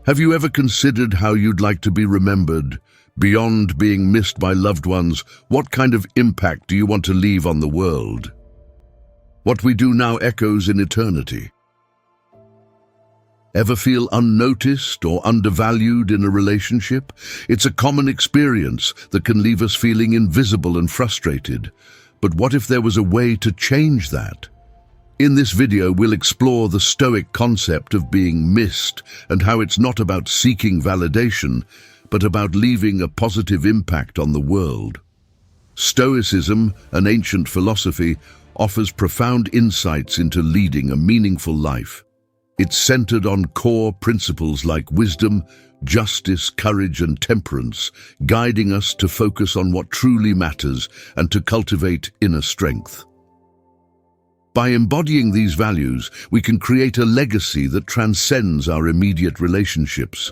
Have you ever considered how you'd like to be remembered? Beyond being missed by loved ones, what kind of impact do you want to leave on the world? What we do now echoes in eternity. Ever feel unnoticed or undervalued in a relationship? It's a common experience that can leave us feeling invisible and frustrated. But what if there was a way to change that? In this video, we'll explore the Stoic concept of being missed and how it's not about seeking validation, but about leaving a positive impact on the world. Stoicism, an ancient philosophy, offers profound insights into leading a meaningful life. It's centered on core principles like wisdom, justice, courage, and temperance, guiding us to focus on what truly matters and to cultivate inner strength. By embodying these values, we can create a legacy that transcends our immediate relationships.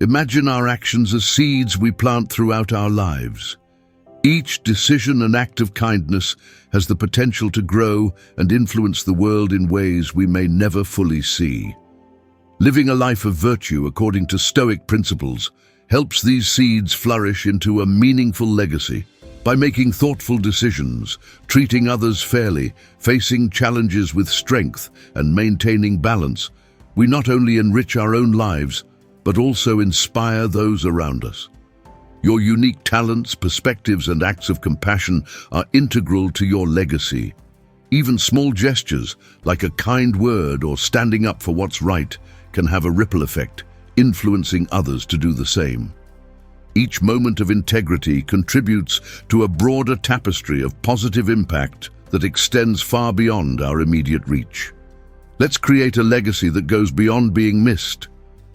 Imagine our actions as seeds we plant throughout our lives. Each decision and act of kindness has the potential to grow and influence the world in ways we may never fully see. Living a life of virtue according to Stoic principles helps these seeds flourish into a meaningful legacy. By making thoughtful decisions, treating others fairly, facing challenges with strength, and maintaining balance, we not only enrich our own lives, but also inspire those around us. Your unique talents, perspectives, and acts of compassion are integral to your legacy. Even small gestures, like a kind word or standing up for what's right, can have a ripple effect, influencing others to do the same. Each moment of integrity contributes to a broader tapestry of positive impact that extends far beyond our immediate reach. Let's create a legacy that goes beyond being missed.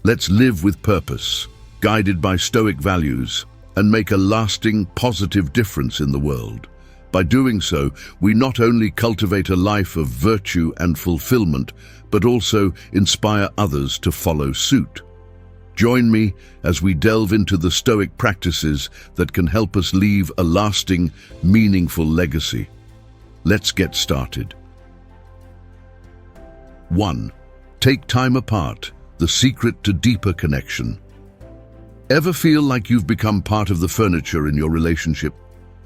Let's live with purpose, guided by Stoic values, and make a lasting, positive difference in the world. By doing so, we not only cultivate a life of virtue and fulfillment, but also inspire others to follow suit. Join me as we delve into the Stoic practices that can help us leave a lasting, meaningful legacy. Let's get started. 1. Take time apart, the secret to deeper connection. Ever feel like you've become part of the furniture in your relationship?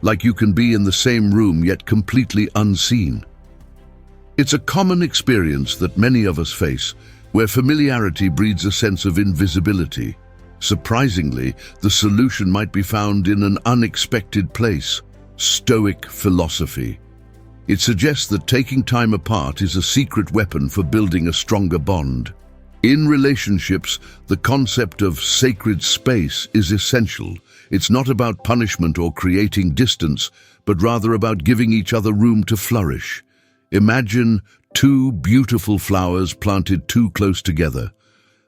Like you can be in the same room yet completely unseen? It's a common experience that many of us face, where familiarity breeds a sense of invisibility. Surprisingly, the solution might be found in an unexpected place: Stoic philosophy. It suggests that taking time apart is a secret weapon for building a stronger bond. In relationships, the concept of sacred space is essential. It's not about punishment or creating distance, but rather about giving each other room to flourish. Imagine two beautiful flowers planted too close together.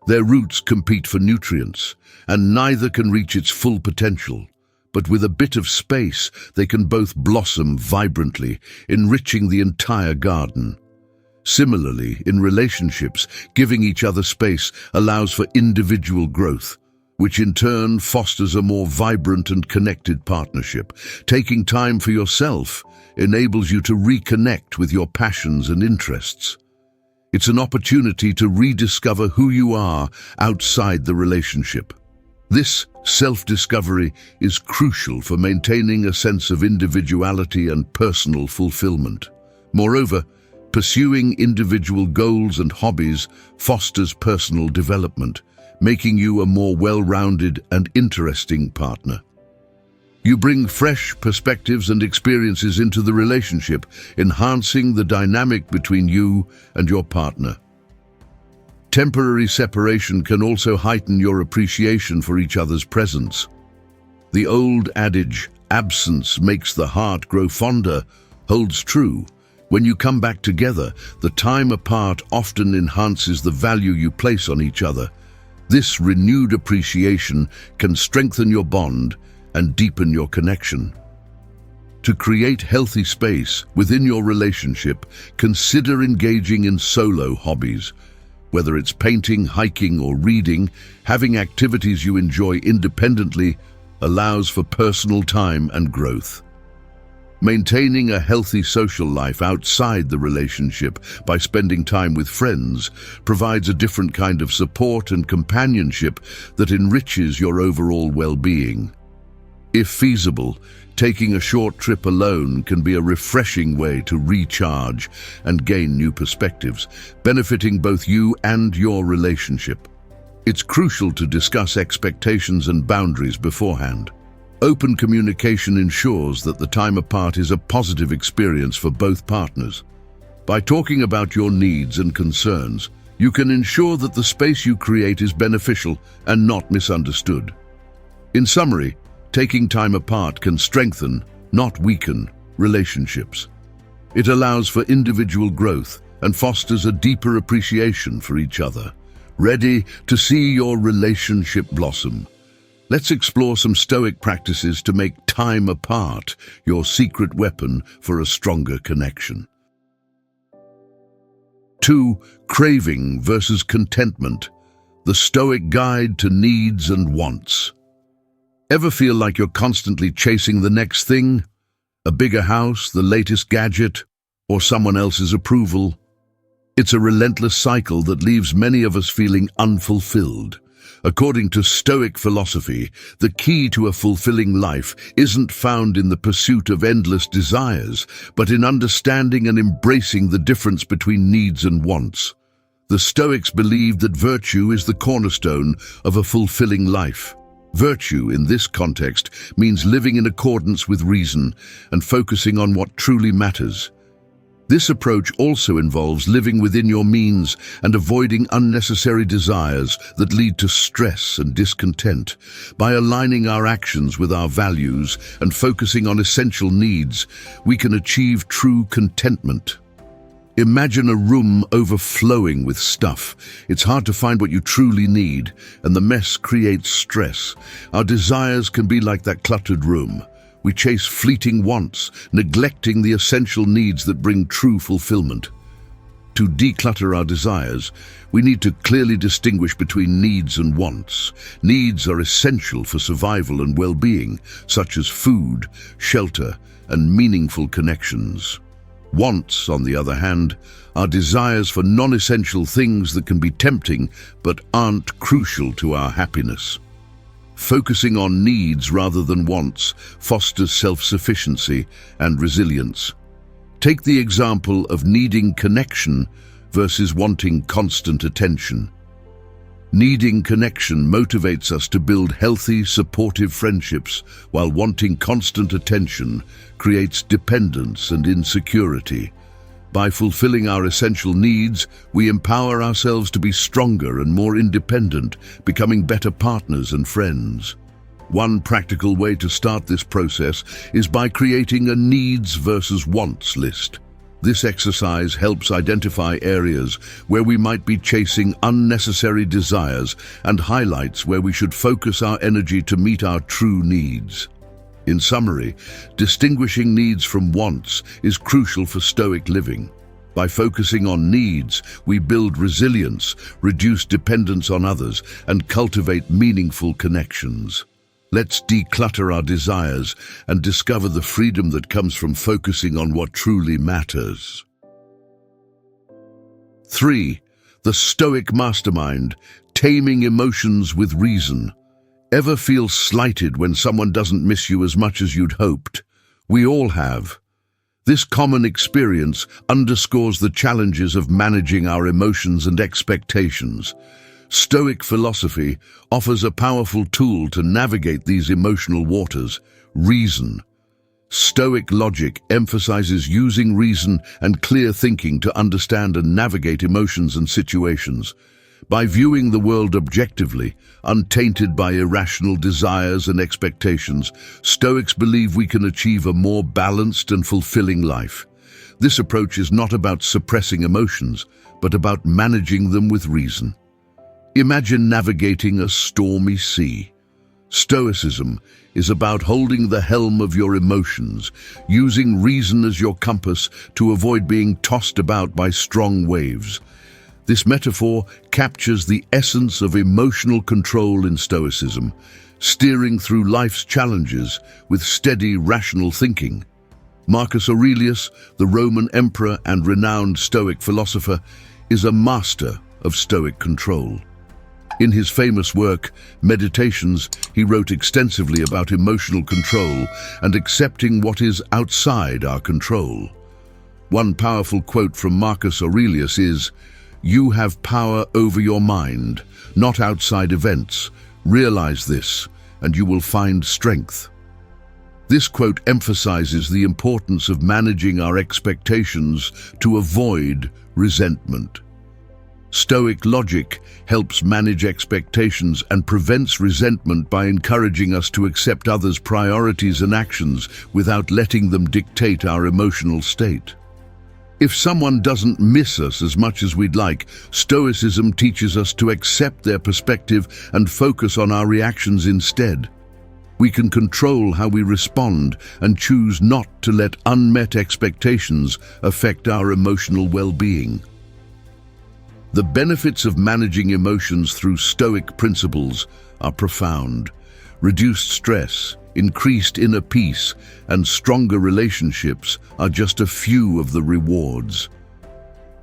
Their roots compete for nutrients, and neither can reach its full potential. But with a bit of space, they can both blossom vibrantly, enriching the entire garden. Similarly, in relationships, giving each other space allows for individual growth, which in turn fosters a more vibrant and connected partnership. Taking time for yourself enables you to reconnect with your passions and interests. It's an opportunity to rediscover who you are outside the relationship. This self-discovery is crucial for maintaining a sense of individuality and personal fulfillment. Moreover, pursuing individual goals and hobbies fosters personal development, making you a more well-rounded and interesting partner. You bring fresh perspectives and experiences into the relationship, enhancing the dynamic between you and your partner. Temporary separation can also heighten your appreciation for each other's presence. The old adage, "Absence makes the heart grow fonder," holds true. When you come back together, the time apart often enhances the value you place on each other. This renewed appreciation can strengthen your bond and deepen your connection. To create healthy space within your relationship, consider engaging in solo hobbies. Whether it's painting, hiking, or reading, having activities you enjoy independently allows for personal time and growth. Maintaining a healthy social life outside the relationship by spending time with friends provides a different kind of support and companionship that enriches your overall well-being. If feasible, taking a short trip alone can be a refreshing way to recharge and gain new perspectives, benefiting both you and your relationship. It's crucial to discuss expectations and boundaries beforehand. Open communication ensures that the time apart is a positive experience for both partners. By talking about your needs and concerns, you can ensure that the space you create is beneficial and not misunderstood. In summary, taking time apart can strengthen, not weaken, relationships. It allows for individual growth and fosters a deeper appreciation for each other. Ready to see your relationship blossom? Let's explore some Stoic practices to make time apart your secret weapon for a stronger connection. 2. Craving versus contentment. The Stoic guide to needs and wants. Ever feel like you're constantly chasing the next thing? A bigger house, the latest gadget, or someone else's approval? It's a relentless cycle that leaves many of us feeling unfulfilled. According to Stoic philosophy, the key to a fulfilling life isn't found in the pursuit of endless desires, but in understanding and embracing the difference between needs and wants. The Stoics believed that virtue is the cornerstone of a fulfilling life. Virtue, in this context, means living in accordance with reason and focusing on what truly matters. This approach also involves living within your means and avoiding unnecessary desires that lead to stress and discontent. By aligning our actions with our values and focusing on essential needs, we can achieve true contentment. Imagine a room overflowing with stuff. It's hard to find what you truly need, and the mess creates stress. Our desires can be like that cluttered room. We chase fleeting wants, neglecting the essential needs that bring true fulfillment. To declutter our desires, we need to clearly distinguish between needs and wants. Needs are essential for survival and well-being, such as food, shelter, and meaningful connections. Wants, on the other hand, are desires for non-essential things that can be tempting but aren't crucial to our happiness. Focusing on needs rather than wants fosters self-sufficiency and resilience. Take the example of needing connection versus wanting constant attention. Needing connection motivates us to build healthy, supportive friendships, while wanting constant attention creates dependence and insecurity. By fulfilling our essential needs, we empower ourselves to be stronger and more independent, becoming better partners and friends. One practical way to start this process is by creating a needs versus wants list. This exercise helps identify areas where we might be chasing unnecessary desires and highlights where we should focus our energy to meet our true needs. In summary, distinguishing needs from wants is crucial for Stoic living. By focusing on needs, we build resilience, reduce dependence on others, and cultivate meaningful connections. Let's declutter our desires and discover the freedom that comes from focusing on what truly matters. 3. The Stoic Mastermind, taming emotions with reason. Ever feel slighted when someone doesn't miss you as much as you'd hoped? We all have. This common experience underscores the challenges of managing our emotions and expectations. Stoic philosophy offers a powerful tool to navigate these emotional waters: reason. Stoic logic emphasizes using reason and clear thinking to understand and navigate emotions and situations. By viewing the world objectively, untainted by irrational desires and expectations, Stoics believe we can achieve a more balanced and fulfilling life. This approach is not about suppressing emotions, but about managing them with reason. Imagine navigating a stormy sea. Stoicism is about holding the helm of your emotions, using reason as your compass to avoid being tossed about by strong waves. This metaphor captures the essence of emotional control in Stoicism, steering through life's challenges with steady, rational thinking. Marcus Aurelius, the Roman emperor and renowned Stoic philosopher, is a master of Stoic control. In his famous work, Meditations, he wrote extensively about emotional control and accepting what is outside our control. One powerful quote from Marcus Aurelius is, "You have power over your mind, not outside events. Realize this, and you will find strength." This quote emphasizes the importance of managing our expectations to avoid resentment. Stoic logic helps manage expectations and prevents resentment by encouraging us to accept others' priorities and actions without letting them dictate our emotional state. If someone doesn't miss us as much as we'd like, Stoicism teaches us to accept their perspective and focus on our reactions instead. We can control how we respond and choose not to let unmet expectations affect our emotional well-being. The benefits of managing emotions through Stoic principles are profound. Reduced stress, increased inner peace, and stronger relationships are just a few of the rewards.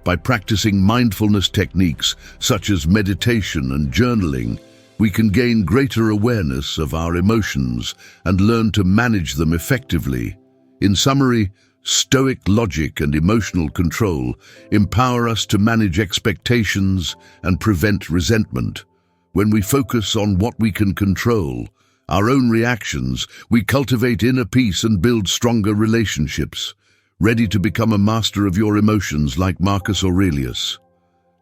By practicing mindfulness techniques such as meditation and journaling, we can gain greater awareness of our emotions and learn to manage them effectively. In summary, Stoic logic and emotional control empower us to manage expectations and prevent resentment. When we focus on what we can control, our own reactions, we cultivate inner peace and build stronger relationships. Ready to become a master of your emotions like Marcus Aurelius?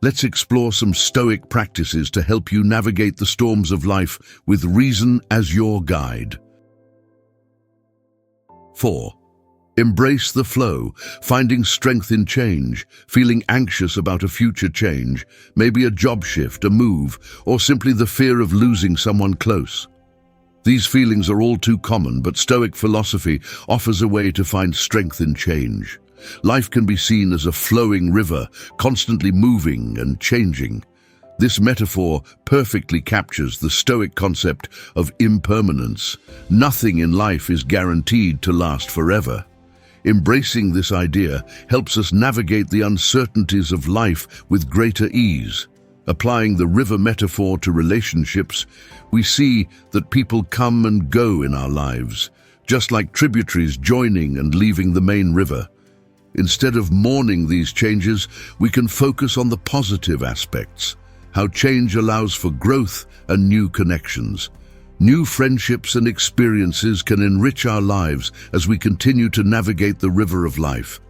Let's explore some Stoic practices to help you navigate the storms of life with reason as your guide. 4. Embrace the flow, finding strength in change, feeling anxious about a future change, maybe a job shift, a move, or simply the fear of losing someone close. These feelings are all too common, but Stoic philosophy offers a way to find strength in change. Life can be seen as a flowing river, constantly moving and changing. This metaphor perfectly captures the Stoic concept of impermanence. Nothing in life is guaranteed to last forever. Embracing this idea helps us navigate the uncertainties of life with greater ease. Applying the river metaphor to relationships, we see that people come and go in our lives, just like tributaries joining and leaving the main river. Instead of mourning these changes, we can focus on the positive aspects, how change allows for growth and new connections. New friendships and experiences can enrich our lives as we continue to navigate the river of life.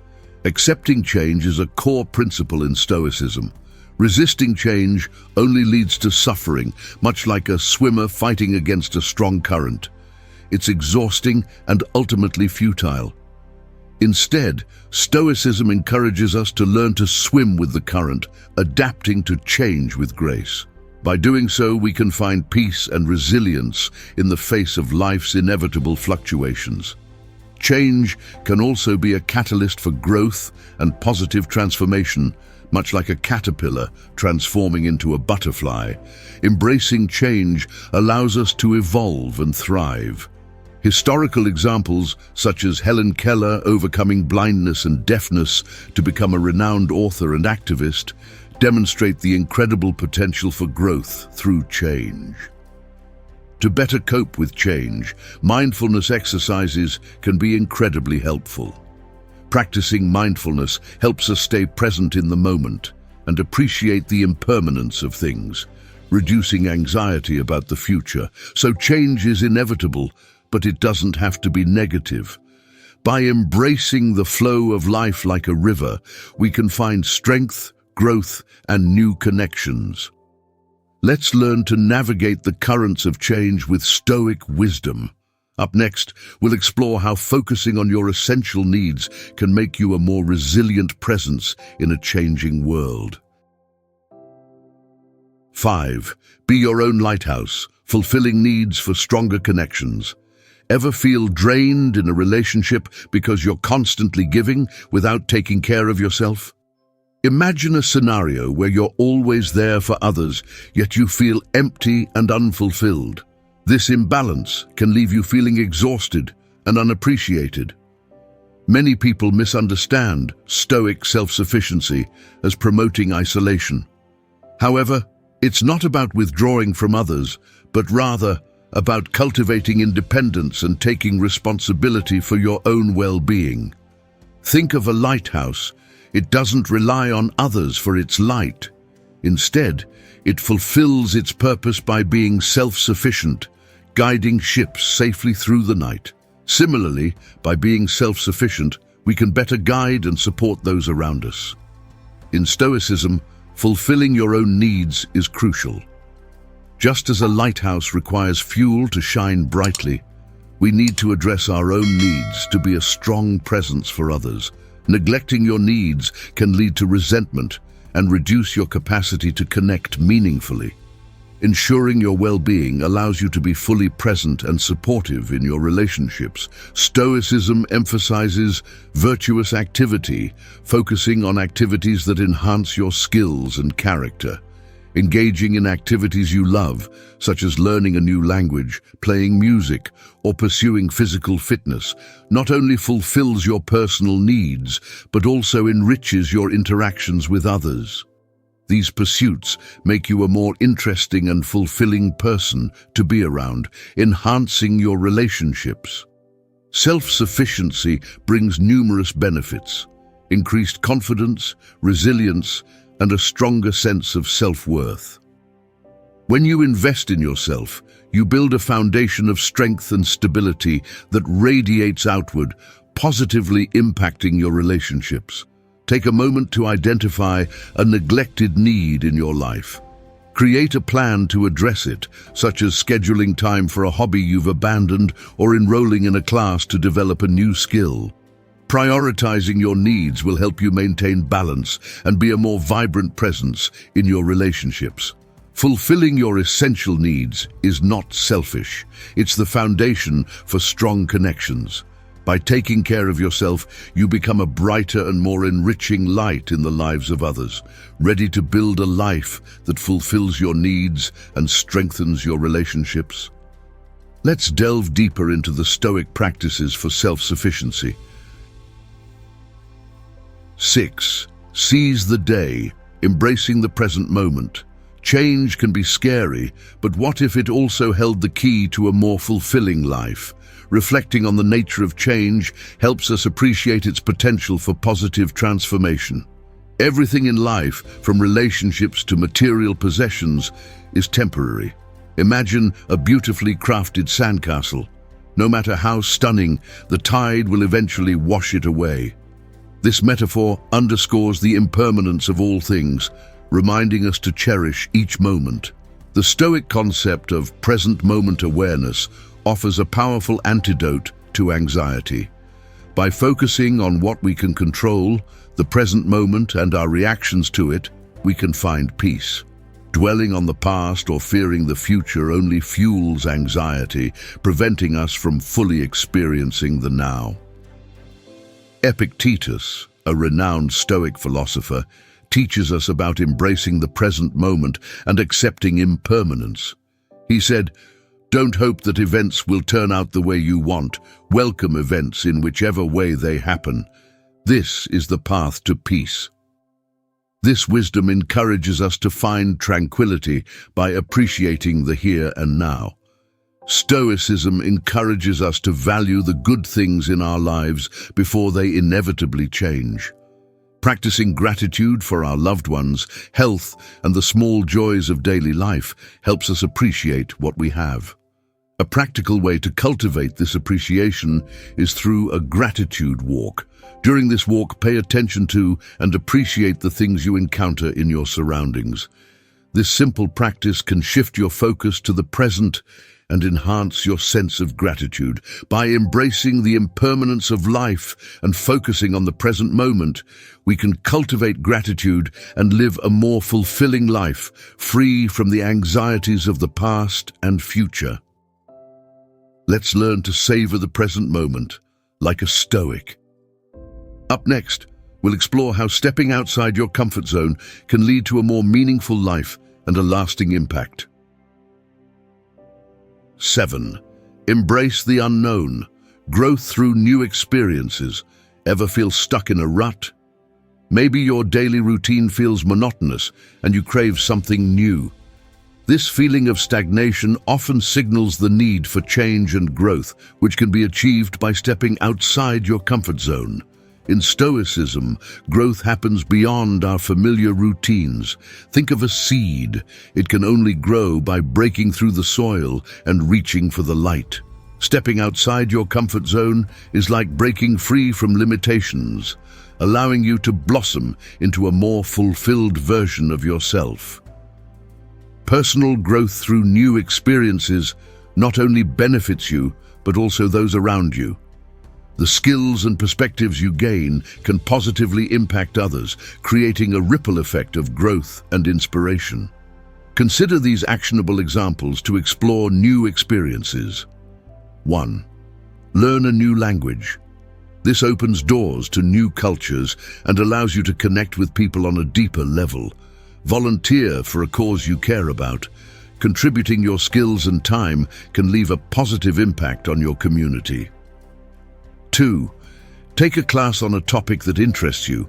Accepting change is a core principle in Stoicism. Resisting change only leads to suffering, much like a swimmer fighting against a strong current. It's exhausting and ultimately futile. Instead, Stoicism encourages us to learn to swim with the current, adapting to change with grace. By doing so, we can find peace and resilience in the face of life's inevitable fluctuations. Change can also be a catalyst for growth and positive transformation, much like a caterpillar transforming into a butterfly. Embracing change allows us to evolve and thrive. Historical examples, such as Helen Keller overcoming blindness and deafness to become a renowned author and activist, demonstrate the incredible potential for growth through change. To better cope with change, mindfulness exercises can be incredibly helpful. Practicing mindfulness helps us stay present in the moment and appreciate the impermanence of things, reducing anxiety about the future. So change is inevitable, but it doesn't have to be negative. By embracing the flow of life like a river, we can find strength, growth, and new connections. Let's learn to navigate the currents of change with Stoic wisdom. Up next, we'll explore how focusing on your essential needs can make you a more resilient presence in a changing world. 5. Be your own lighthouse, fulfilling needs for stronger connections. Ever feel drained in a relationship because you're constantly giving without taking care of yourself? Imagine a scenario where you're always there for others, yet you feel empty and unfulfilled. This imbalance can leave you feeling exhausted and unappreciated. Many people misunderstand Stoic self-sufficiency as promoting isolation. However, it's not about withdrawing from others, but rather about cultivating independence and taking responsibility for your own well-being. Think of a lighthouse. It doesn't rely on others for its light. Instead, it fulfills its purpose by being self-sufficient, guiding ships safely through the night. Similarly, by being self-sufficient, we can better guide and support those around us. In Stoicism, fulfilling your own needs is crucial. Just as a lighthouse requires fuel to shine brightly, we need to address our own needs to be a strong presence for others. Neglecting your needs can lead to resentment and reduce your capacity to connect meaningfully. Ensuring your well-being allows you to be fully present and supportive in your relationships. Stoicism emphasizes virtuous activity, focusing on activities that enhance your skills and character. Engaging in activities you love, such as learning a new language, playing music, or pursuing physical fitness, not only fulfills your personal needs, but also enriches your interactions with others. These pursuits make you a more interesting and fulfilling person to be around, enhancing your relationships. Self-sufficiency brings numerous benefits: increased confidence, resilience, and a stronger sense of self-worth. When you invest in yourself, you build a foundation of strength and stability that radiates outward, positively impacting your relationships. Take a moment to identify a neglected need in your life. Create a plan to address it, such as scheduling time for a hobby you've abandoned or enrolling in a class to develop a new skill. Prioritizing your needs will help you maintain balance and be a more vibrant presence in your relationships. Fulfilling your essential needs is not selfish. It's the foundation for strong connections. By taking care of yourself, you become a brighter and more enriching light in the lives of others, ready to build a life that fulfills your needs and strengthens your relationships. Let's delve deeper into the Stoic practices for self-sufficiency. 6. Seize the day, embracing the present moment. Change can be scary, but what if it also held the key to a more fulfilling life? Reflecting on the nature of change helps us appreciate its potential for positive transformation. Everything in life, from relationships to material possessions, is temporary. Imagine a beautifully crafted sandcastle. No matter how stunning, the tide will eventually wash it away. This metaphor underscores the impermanence of all things, reminding us to cherish each moment. The Stoic concept of present moment awareness offers a powerful antidote to anxiety. By focusing on what we can control, the present moment and our reactions to it, we can find peace. Dwelling on the past or fearing the future only fuels anxiety, preventing us from fully experiencing the now. Epictetus, a renowned Stoic philosopher, teaches us about embracing the present moment and accepting impermanence. He said, "Don't hope that events will turn out the way you want. Welcome events in whichever way they happen. This is the path to peace." This wisdom encourages us to find tranquility by appreciating the here and now. Stoicism encourages us to value the good things in our lives before they inevitably change. Practicing gratitude for our loved ones, health, and the small joys of daily life helps us appreciate what we have. A practical way to cultivate this appreciation is through a gratitude walk. During this walk, pay attention to and appreciate the things you encounter in your surroundings. This simple practice can shift your focus to the present and enhance your sense of gratitude. By embracing the impermanence of life and focusing on the present moment, we can cultivate gratitude and live a more fulfilling life, free from the anxieties of the past and future. Let's learn to savor the present moment like a Stoic. Up next, we'll explore how stepping outside your comfort zone can lead to a more meaningful life and a lasting impact. 7. Embrace the unknown. Growth through new experiences. Ever feel stuck in a rut? Maybe your daily routine feels monotonous and you crave something new. This feeling of stagnation often signals the need for change and growth, which can be achieved by stepping outside your comfort zone. In Stoicism, growth happens beyond our familiar routines. Think of a seed. It can only grow by breaking through the soil and reaching for the light. Stepping outside your comfort zone is like breaking free from limitations, allowing you to blossom into a more fulfilled version of yourself. Personal growth through new experiences not only benefits you, but also those around you. The skills and perspectives you gain can positively impact others, creating a ripple effect of growth and inspiration. Consider these actionable examples to explore new experiences. 1. Learn a new language. This opens doors to new cultures and allows you to connect with people on a deeper level. Volunteer for a cause you care about. Contributing your skills and time can leave a positive impact on your community. 2. Take a class on a topic that interests you.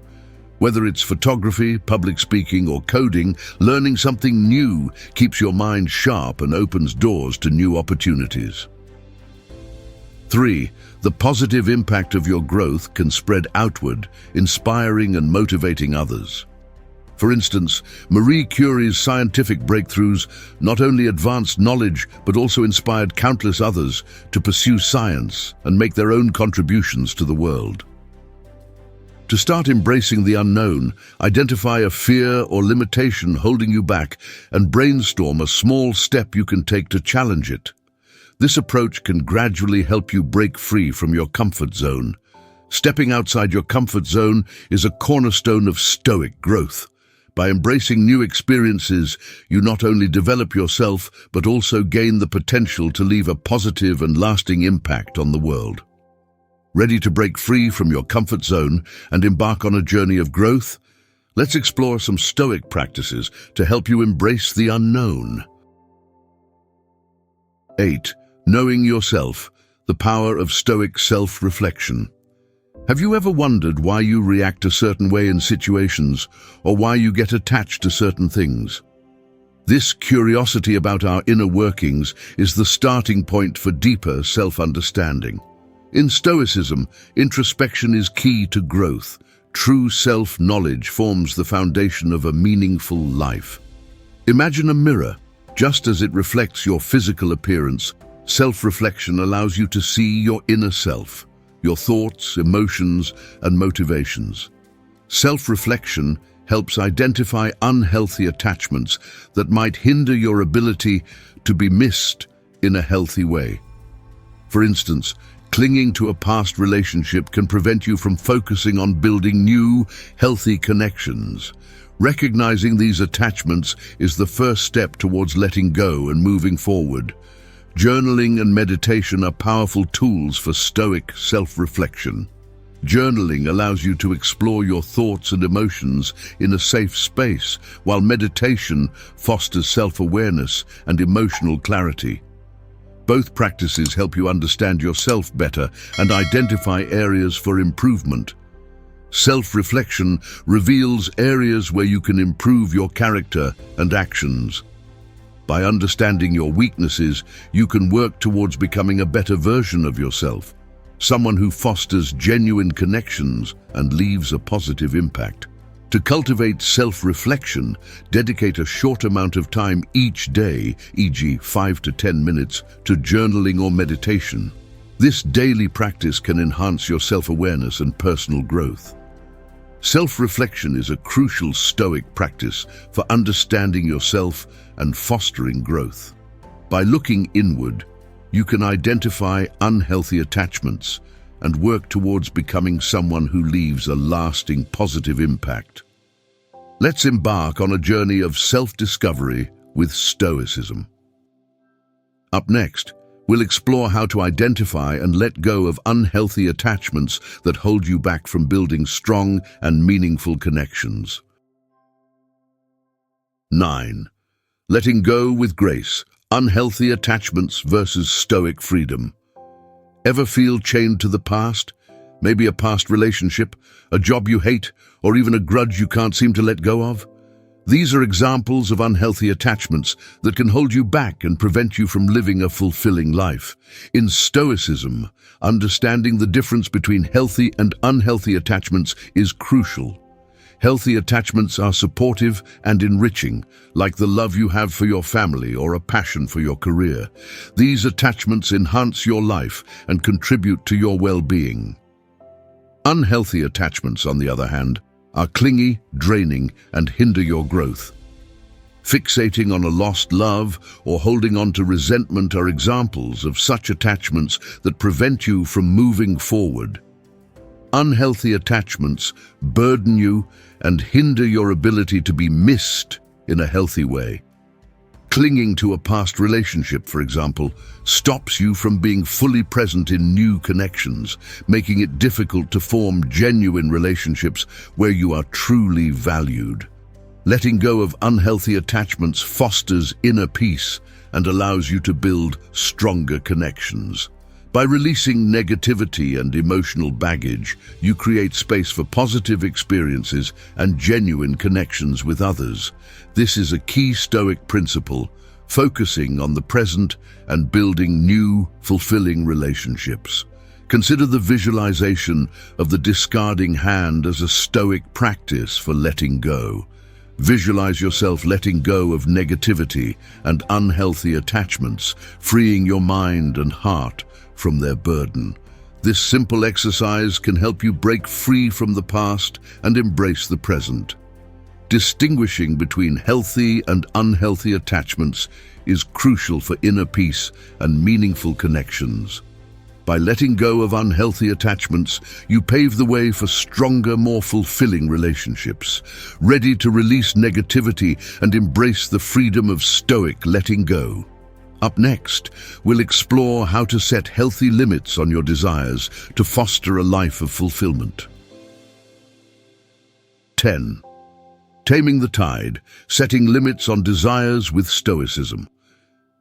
Whether it's photography, public speaking, or coding, learning something new keeps your mind sharp and opens doors to new opportunities. 3. The positive impact of your growth can spread outward, inspiring and motivating others. For instance, Marie Curie's scientific breakthroughs not only advanced knowledge but also inspired countless others to pursue science and make their own contributions to the world. To start embracing the unknown, identify a fear or limitation holding you back and brainstorm a small step you can take to challenge it. This approach can gradually help you break free from your comfort zone. Stepping outside your comfort zone is a cornerstone of Stoic growth. By embracing new experiences, you not only develop yourself, but also gain the potential to leave a positive and lasting impact on the world. Ready to break free from your comfort zone and embark on a journey of growth? Let's explore some Stoic practices to help you embrace the unknown. 8. Knowing yourself, the power of Stoic self-reflection. Have you ever wondered why you react a certain way in situations, or why you get attached to certain things? This curiosity about our inner workings is the starting point for deeper self-understanding. In Stoicism, introspection is key to growth. True self-knowledge forms the foundation of a meaningful life. Imagine a mirror. Just as it reflects your physical appearance, self-reflection allows you to see your inner self, your thoughts, emotions, and motivations. Self-reflection helps identify unhealthy attachments that might hinder your ability to be missed in a healthy way. For instance, clinging to a past relationship can prevent you from focusing on building new, healthy connections. Recognizing these attachments is the first step towards letting go and moving forward. Journaling and meditation are powerful tools for Stoic self-reflection. Journaling allows you to explore your thoughts and emotions in a safe space, while meditation fosters self-awareness and emotional clarity. Both practices help you understand yourself better and identify areas for improvement. Self-reflection reveals areas where you can improve your character and actions. By understanding your weaknesses, you can work towards becoming a better version of yourself, someone who fosters genuine connections and leaves a positive impact. To cultivate self-reflection, dedicate a short amount of time each day, e.g. 5 to 10 minutes, to journaling or meditation. This daily practice can enhance your self-awareness and personal growth. Self-reflection is a crucial Stoic practice for understanding yourself and fostering growth. By looking inward, you can identify unhealthy attachments and work towards becoming someone who leaves a lasting positive impact. Let's embark on a journey of self-discovery with Stoicism. Up next, we'll explore how to identify and let go of unhealthy attachments that hold you back from building strong and meaningful connections. 9. Letting go with grace, unhealthy attachments versus Stoic freedom. Ever feel chained to the past? Maybe a past relationship, a job you hate, or even a grudge you can't seem to let go of. These are examples of unhealthy attachments that can hold you back and prevent you from living a fulfilling life. In Stoicism, understanding the difference between healthy and unhealthy attachments is crucial. Healthy attachments are supportive and enriching, like the love you have for your family or a passion for your career. These attachments enhance your life and contribute to your well-being. Unhealthy attachments, on the other hand, are clingy, draining, and hinder your growth. Fixating on a lost love or holding on to resentment are examples of such attachments that prevent you from moving forward. Unhealthy attachments burden you and hinder your ability to be missed in a healthy way. Clinging to a past relationship, for example, stops you from being fully present in new connections, making it difficult to form genuine relationships where you are truly valued. Letting go of unhealthy attachments fosters inner peace and allows you to build stronger connections. By releasing negativity and emotional baggage, you create space for positive experiences and genuine connections with others. This is a key Stoic principle, focusing on the present and building new, fulfilling relationships. Consider the visualization of the discarding hand as a Stoic practice for letting go. Visualize yourself letting go of negativity and unhealthy attachments, freeing your mind and heart from their burden. This simple exercise can help you break free from the past and embrace the present. Distinguishing between healthy and unhealthy attachments is crucial for inner peace and meaningful connections. By letting go of unhealthy attachments, you pave the way for stronger, more fulfilling relationships. Ready to release negativity and embrace the freedom of Stoic letting go. Up next, we'll explore how to set healthy limits on your desires to foster a life of fulfillment. 10. Taming the tide, setting limits on desires with Stoicism.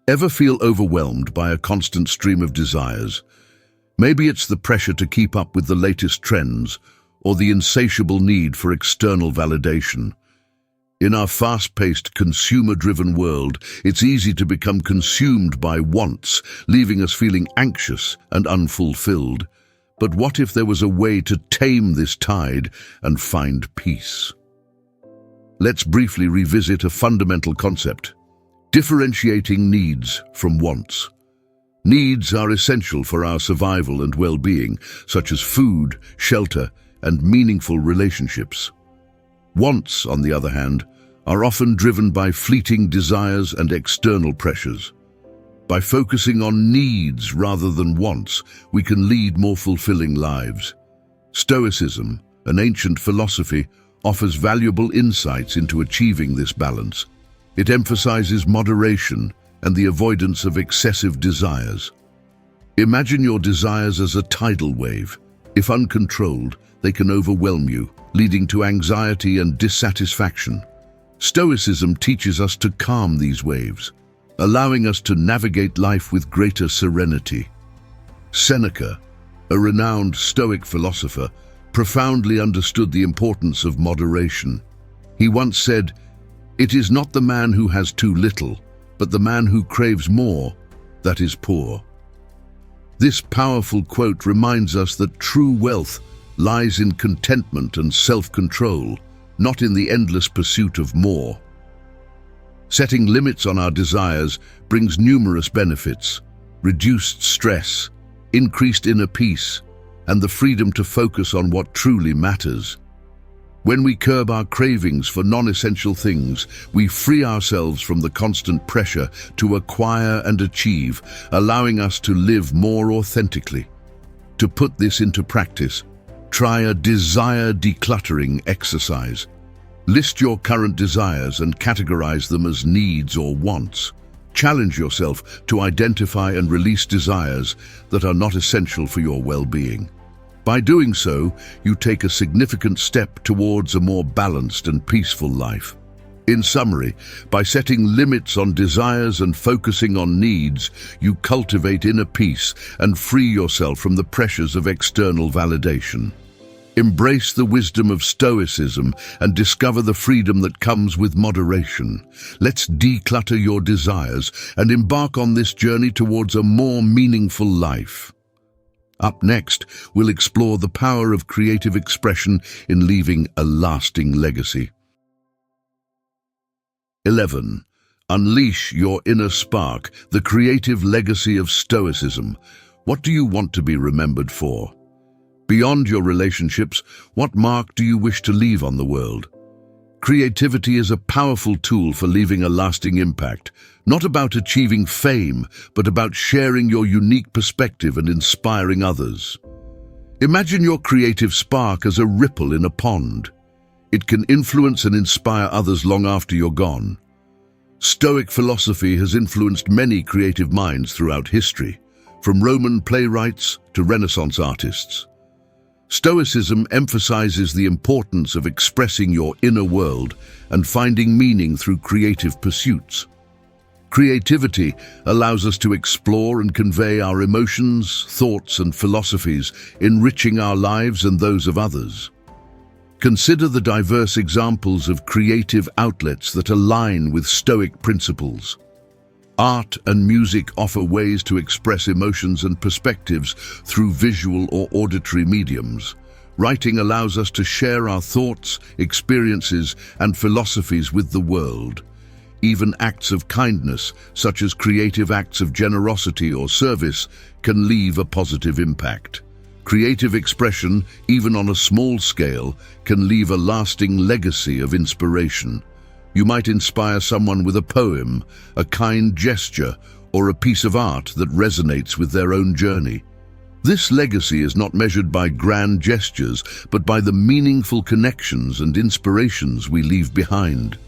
Ever feel overwhelmed by a constant stream of desires? Maybe it's the pressure to keep up with the latest trends or the insatiable need for external validation. In our fast-paced, consumer-driven world, it's easy to become consumed by wants, leaving us feeling anxious and unfulfilled. But what if there was a way to tame this tide and find peace? Let's briefly revisit a fundamental concept: differentiating needs from wants. Needs are essential for our survival and well-being, such as food, shelter, and meaningful relationships. Wants, on the other hand, are often driven by fleeting desires and external pressures. By focusing on needs rather than wants, we can lead more fulfilling lives. Stoicism, an ancient philosophy, offers valuable insights into achieving this balance. It emphasizes moderation and the avoidance of excessive desires. Imagine your desires as a tidal wave. If uncontrolled, they can overwhelm you, leading to anxiety and dissatisfaction. Stoicism teaches us to calm these waves, allowing us to navigate life with greater serenity. Seneca, a renowned Stoic philosopher, profoundly understood the importance of moderation. He once said, "It is not the man who has too little, but the man who craves more that is poor." This powerful quote reminds us that true wealth lies in contentment and self-control, not in the endless pursuit of more. Setting limits on our desires brings numerous benefits: reduced stress, increased inner peace, and the freedom to focus on what truly matters. When we curb our cravings for non-essential things, we free ourselves from the constant pressure to acquire and achieve, allowing us to live more authentically. To put this into practice, try a desire decluttering exercise. List your current desires and categorize them as needs or wants. Challenge yourself to identify and release desires that are not essential for your well-being. By doing so, you take a significant step towards a more balanced and peaceful life. In summary, by setting limits on desires and focusing on needs, you cultivate inner peace and free yourself from the pressures of external validation. Embrace the wisdom of Stoicism and discover the freedom that comes with moderation. Let's declutter your desires and embark on this journey towards a more meaningful life. Up next, we'll explore the power of creative expression in leaving a lasting legacy. 11. Unleash your inner spark, the creative legacy of Stoicism. What do you want to be remembered for? Beyond your relationships, what mark do you wish to leave on the world? Creativity is a powerful tool for leaving a lasting impact, not about achieving fame, but about sharing your unique perspective and inspiring others. Imagine your creative spark as a ripple in a pond. It can influence and inspire others long after you're gone. Stoic philosophy has influenced many creative minds throughout history, from Roman playwrights to Renaissance artists. Stoicism emphasizes the importance of expressing your inner world and finding meaning through creative pursuits. Creativity allows us to explore and convey our emotions, thoughts, and philosophies, enriching our lives and those of others. Consider the diverse examples of creative outlets that align with Stoic principles. Art and music offer ways to express emotions and perspectives through visual or auditory mediums. Writing allows us to share our thoughts, experiences, and philosophies with the world. Even acts of kindness, such as creative acts of generosity or service, can leave a positive impact. Creative expression, even on a small scale, can leave a lasting legacy of inspiration. You might inspire someone with a poem, a kind gesture, or a piece of art that resonates with their own journey. This legacy is not measured by grand gestures, but by the meaningful connections and inspirations we leave behind.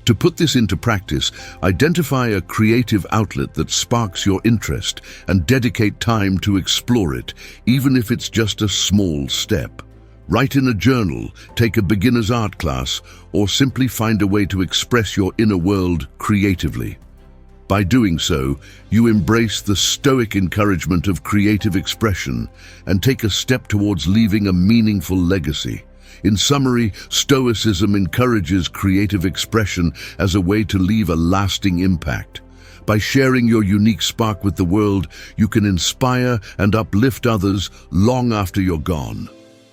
To put this into practice, identify a creative outlet that sparks your interest and dedicate time to explore it, even if it's just a small step. Write in a journal, take a beginner's art class, or simply find a way to express your inner world creatively. By doing so, you embrace the Stoic encouragement of creative expression and take a step towards leaving a meaningful legacy. In summary, Stoicism encourages creative expression as a way to leave a lasting impact. By sharing your unique spark with the world, you can inspire and uplift others long after you're gone.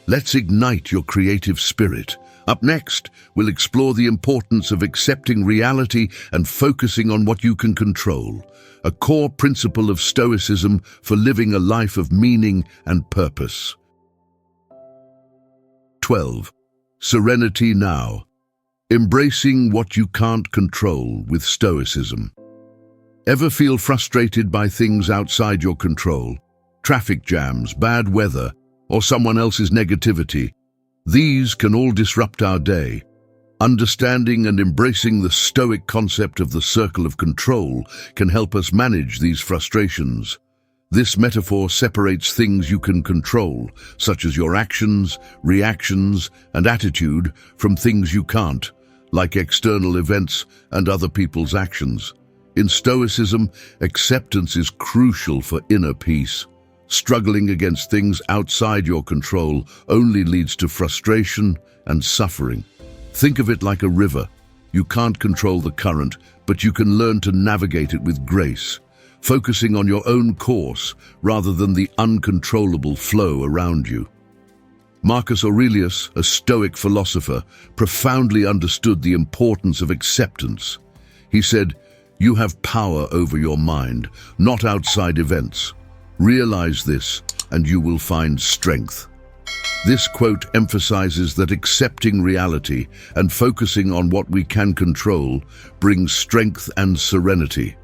Let's ignite your creative spirit. Up next, we'll explore the importance of accepting reality and focusing on what you can control, a core principle of Stoicism for living a life of meaning and purpose. 12. Serenity now. Embracing what you can't control with Stoicism. Ever feel frustrated by things outside your control? Traffic jams, bad weather, or someone else's negativity? These can all disrupt our day. Understanding and embracing the Stoic concept of the circle of control can help us manage these frustrations. This metaphor separates things you can control, such as your actions, reactions, and attitude, from things you can't, like external events and other people's actions. In Stoicism, acceptance is crucial for inner peace. Struggling against things outside your control only leads to frustration and suffering. Think of it like a river. You can't control the current, but you can learn to navigate it with grace, focusing on your own course rather than the uncontrollable flow around you. Marcus Aurelius, a Stoic philosopher, profoundly understood the importance of acceptance. He said, "You have power over your mind, not outside events. Realize this, and you will find strength." This quote emphasizes that accepting reality and focusing on what we can control brings strength and serenity.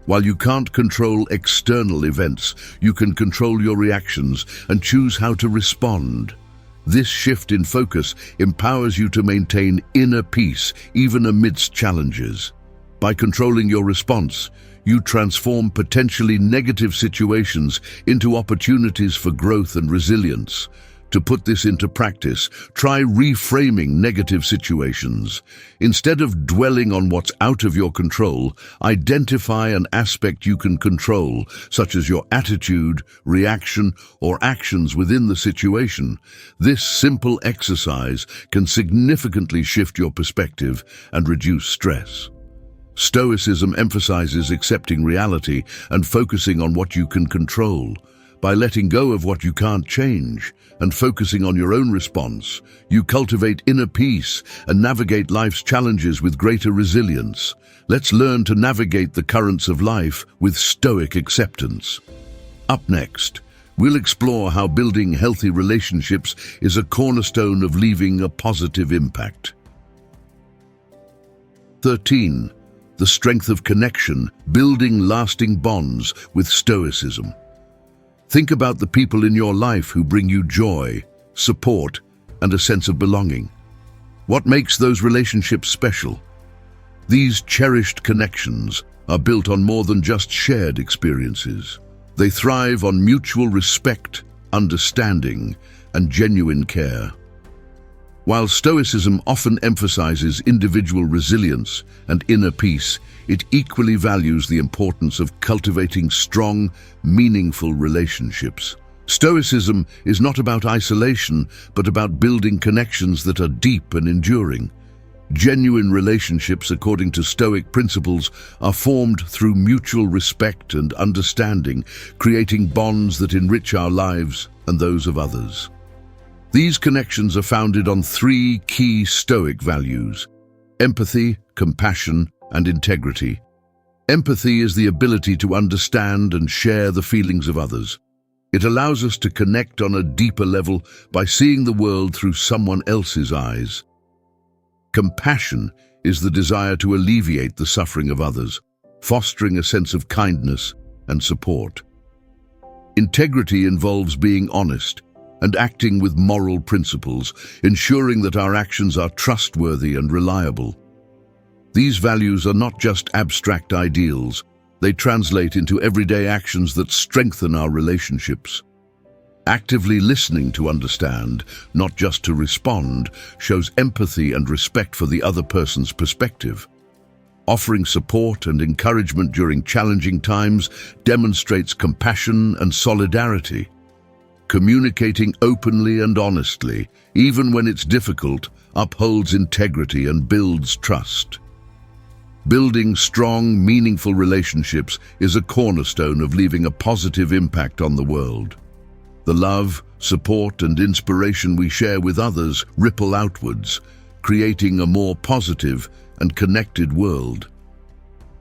While you can't control external events, you can control your reactions and choose how to respond. This shift in focus empowers you to maintain inner peace even amidst challenges. By controlling your response, you transform potentially negative situations into opportunities for growth and resilience. To put this into practice, try reframing negative situations. Instead of dwelling on what's out of your control, identify an aspect you can control, such as your attitude, reaction, or actions within the situation. This simple exercise can significantly shift your perspective and reduce stress. Stoicism emphasizes accepting reality and focusing on what you can control. By letting go of what you can't change and focusing on your own response, you cultivate inner peace and navigate life's challenges with greater resilience. Let's learn to navigate the currents of life with stoic acceptance. Up next, we'll explore how building healthy relationships is a cornerstone of leaving a positive impact. 13. The strength of connection, building lasting bonds with Stoicism. Think about the people in your life who bring you joy, support, and a sense of belonging. What makes those relationships special? These cherished connections are built on more than just shared experiences. They thrive on mutual respect, understanding, and genuine care. While Stoicism often emphasizes individual resilience and inner peace, it equally values the importance of cultivating strong, meaningful relationships. Stoicism is not about isolation, but about building connections that are deep and enduring. Genuine relationships, according to Stoic principles, are formed through mutual respect and understanding, creating bonds that enrich our lives and those of others. These connections are founded on three key Stoic values: empathy, compassion, and integrity. Empathy is the ability to understand and share the feelings of others. It allows us to connect on a deeper level by seeing the world through someone else's eyes. Compassion is the desire to alleviate the suffering of others, fostering a sense of kindness and support. Integrity involves being honest and acting with moral principles, ensuring that our actions are trustworthy and reliable. These values are not just abstract ideals, they translate into everyday actions that strengthen our relationships. Actively listening to understand, not just to respond, shows empathy and respect for the other person's perspective. Offering support and encouragement during challenging times demonstrates compassion and solidarity. Communicating openly and honestly, even when it's difficult, upholds integrity and builds trust. Building strong, meaningful relationships is a cornerstone of leaving a positive impact on the world. The love, support, and inspiration we share with others ripple outwards, creating a more positive and connected world.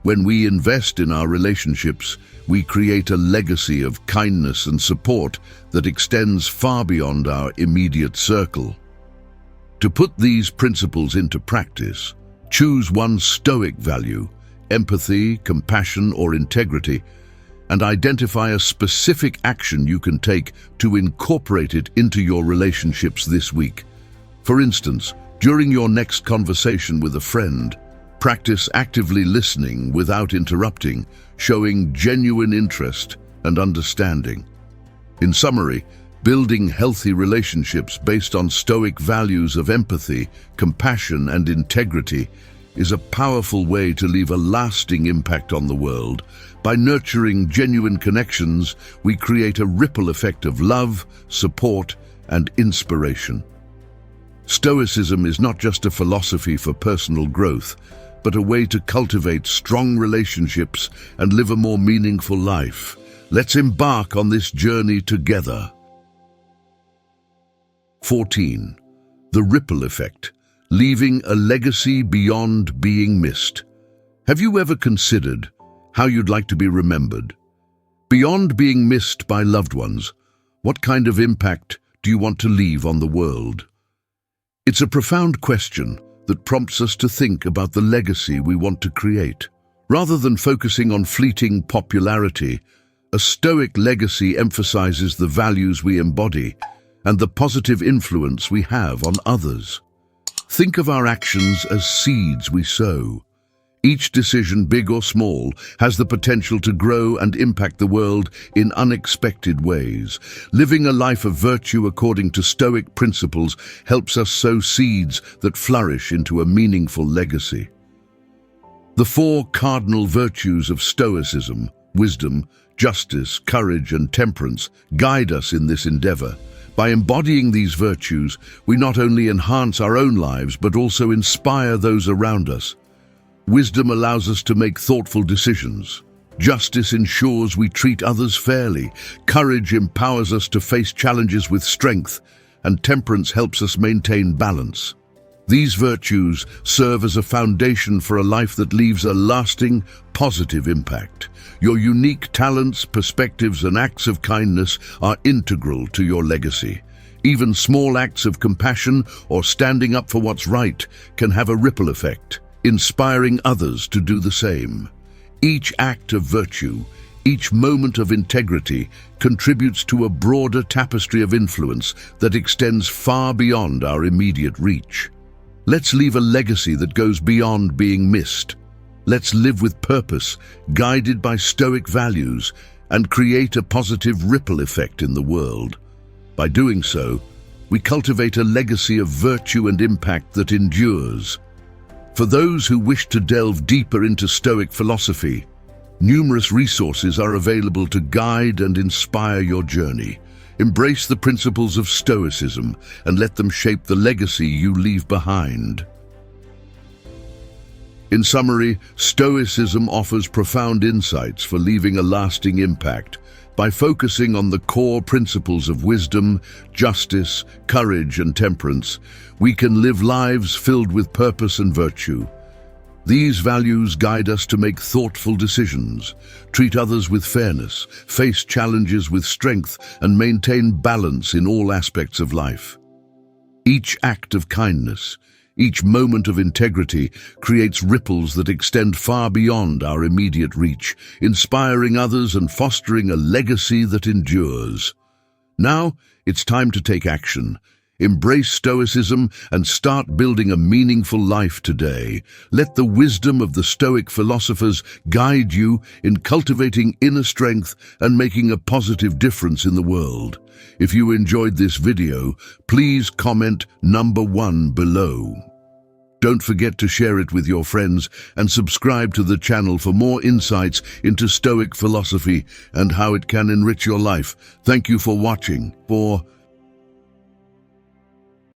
When we invest in our relationships, we create a legacy of kindness and support that extends far beyond our immediate circle. To put these principles into practice, choose one Stoic value, empathy, compassion, or integrity, and identify a specific action you can take to incorporate it into your relationships this week. For instance, during your next conversation with a friend, practice actively listening without interrupting, showing genuine interest and understanding. In summary, building healthy relationships based on Stoic values of empathy, compassion, and integrity is a powerful way to leave a lasting impact on the world. By nurturing genuine connections, we create a ripple effect of love, support, and inspiration. Stoicism is not just a philosophy for personal growth, but a way to cultivate strong relationships and live a more meaningful life. Let's embark on this journey together. 14. The ripple effect, leaving a legacy beyond being missed. Have you ever considered how you'd like to be remembered? Beyond being missed by loved ones, what kind of impact do you want to leave on the world? It's a profound question that prompts us to think about the legacy we want to create. Rather than focusing on fleeting popularity, a Stoic legacy emphasizes the values we embody and the positive influence we have on others. Think of our actions as seeds we sow, Each decision, big or small, has the potential to grow and impact the world in unexpected ways. Living a life of virtue according to Stoic principles helps us sow seeds that flourish into a meaningful legacy. The four cardinal virtues of Stoicism, wisdom, justice, courage, and temperance, guide us in this endeavor. By embodying these virtues, we not only enhance our own lives, but also inspire those around us. Wisdom allows us to make thoughtful decisions. Justice ensures we treat others fairly. Courage empowers us to face challenges with strength, and temperance helps us maintain balance. These virtues serve as a foundation for a life that leaves a lasting, positive impact. Your unique talents, perspectives, and acts of kindness are integral to your legacy. Even small acts of compassion or standing up for what's right can have a ripple effect, inspiring others to do the same. Each act of virtue, each moment of integrity, contributes to a broader tapestry of influence that extends far beyond our immediate reach. Let's leave a legacy that goes beyond being missed. Let's live with purpose, guided by Stoic values, and create a positive ripple effect in the world. By doing so, we cultivate a legacy of virtue and impact that endures. For those who wish to delve deeper into Stoic philosophy, numerous resources are available to guide and inspire your journey. Embrace the principles of Stoicism and let them shape the legacy you leave behind. In summary, Stoicism offers profound insights for leaving a lasting impact. By focusing on the core principles of wisdom, justice, courage, and temperance, we can live lives filled with purpose and virtue. These values guide us to make thoughtful decisions, treat others with fairness, face challenges with strength, and maintain balance in all aspects of life. Each act of kindness, each moment of integrity creates ripples that extend far beyond our immediate reach, inspiring others and fostering a legacy that endures. Now, it's time to take action. Embrace Stoicism and start building a meaningful life today. Let the wisdom of the Stoic philosophers guide you in cultivating inner strength and making a positive difference in the world. If you enjoyed this video, please comment number 1 below. Don't forget to share it with your friends and subscribe to the channel for more insights into Stoic philosophy and how it can enrich your life. Thank you for watching.